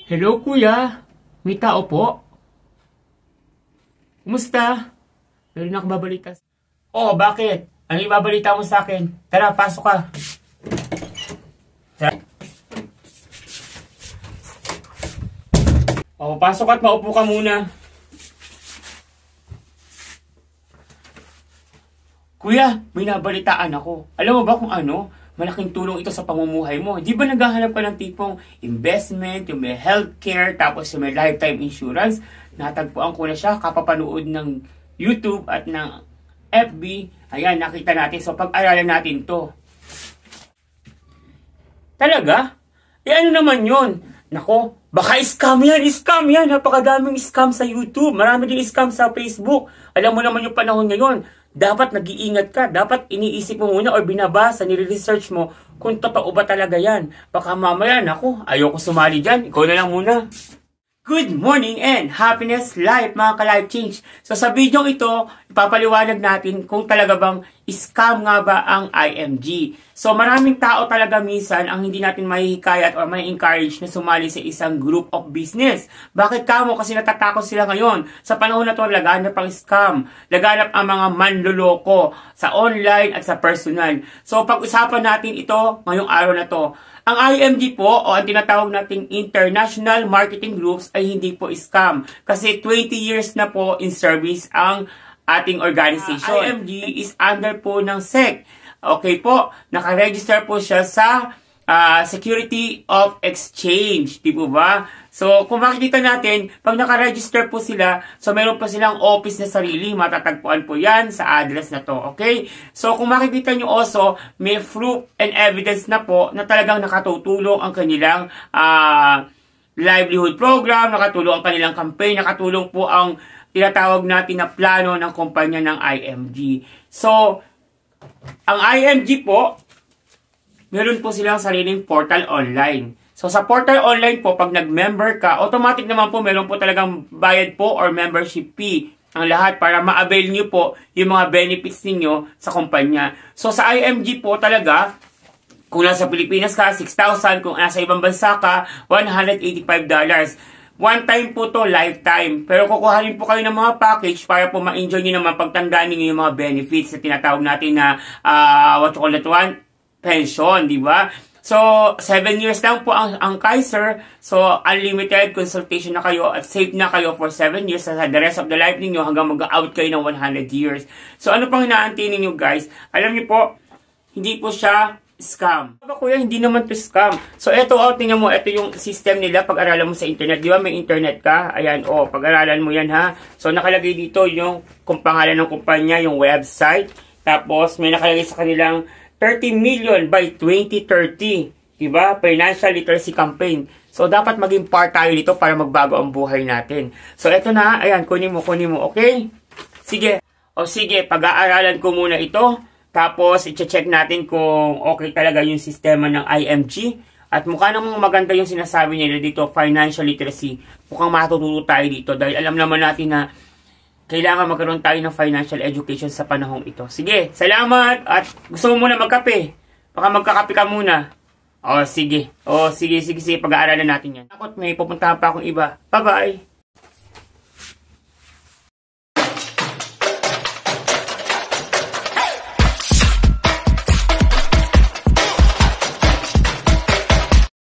Hello kuya, may tao po? Kumusta? Meron akong babalita. Oh, bakit? Ano yung babalita mo sa akin? Tara, pasok ka. Tara. Oh, pasok at maupo ka muna. Kuya, may nabalitaan ako. Alam mo ba kung ano? Malaking tulong ito sa pamumuhay mo. Di ba naghahanap ka ng tipong investment, yung may healthcare, tapos yung may lifetime insurance? Natagpuan ko na siya kapapanood ng YouTube at ng FB. Ayan, nakita natin. So, pag-aralan natin to. Talaga? Eh, ano naman yun? Nako, baka scam yan. Scam yan. Napakadaming scam sa YouTube. Marami din scam sa Facebook. Alam mo naman yung panahon ngayon. Dapat nag-iingat ka. Dapat iniisip mo muna or binabasa, nire-research mo kung totoo ba talaga yan. Baka mamaya, naku, ayoko sumali dyan. Ikaw na lang muna. Good morning and happiness life mga ka-life change. So sa video ito, ipapaliwanag natin kung talaga bang scam nga ba ang IMG. So maraming tao talaga minsan ang hindi natin mahihikayat or mai-encourage na sumali sa isang group of business. Bakit kamo? Kasi natatakot sila ngayon. Sa panahon na to, laganap ang scam. Laganap ang mga manloloko sa online at sa personal. So pag-usapan natin ito ngayong araw na to. Ang IMG po o ang tinatawag nating International Marketing Groups ay hindi po scam. Kasi 20 years na po in service ang ating organization. IMG is under po ng SEC. Okay po, nakaregister po siya sa Security of Exchange. Di po ba? So, kung makikita natin, pag nakaregister po sila, so meron po silang office na sarili, matatagpuan po yan sa address na to, okay? So, kung makikita nyo also, may proof and evidence na po na talagang nakatutulong ang kanilang livelihood program, nakatulong ang kanilang campaign, nakatulong po ang tinatawag natin na plano ng kumpanya ng IMG. So, ang IMG po, meron po silang sariling portal online. So, sa portal online po, pag nag-member ka, automatic naman po, meron po talagang bayad po or membership fee ang lahat para ma-avail nyo po yung mga benefits ninyo sa kumpanya. So, sa IMG po talaga, kung nasa Pilipinas ka, 6,000. Kung nasa ibang bansa ka, $185. One time po to, lifetime. Pero kukuhanin po kayo ng mga package para po ma-enjoy nyo naman pagtandaan ninyo yung mga benefits na tinatawag natin na, what you call that one? Pension, di ba? So, 7 years lang po ang Kaiser. So, unlimited consultation na kayo at safe na kayo for 7 years sa the rest of the life ninyo hanggang mag-out kayo ng 100 years. So, ano pang inaantay ninyo guys? Alam niyo po, hindi po siya scam. Kuya, hindi naman to scam. So, eto, tingnan mo, ito yung system nila pag-aralan mo sa internet. Di ba may internet ka? Ayan, pag-aralan mo yan ha. So, nakalagay dito yung kung pangalan ng kumpanya, yung website. Tapos, may nakalagay sa kanilang 30 million by 2030. Diba? Financial Literacy Campaign. So, dapat maging part tayo dito para magbago ang buhay natin. So, eto na. Ayan, kunin mo. Okay? Sige. O sige, pag-aaralan ko muna ito. Tapos, i-check natin kung okay talaga yung sistema ng IMG. At mukha namang maganda yung sinasabi nila dito, financial literacy. Mukhang matututo tayo dito. Dahil alam naman natin na kailangan magkaroon tayo ng financial education sa panahong ito. Sige, salamat! At gusto mo muna magkape? Baka magkakape ka muna. Sige. Sige, pag-aaralan natin yan. Takot may pupuntahan pa akong iba. Bye-bye!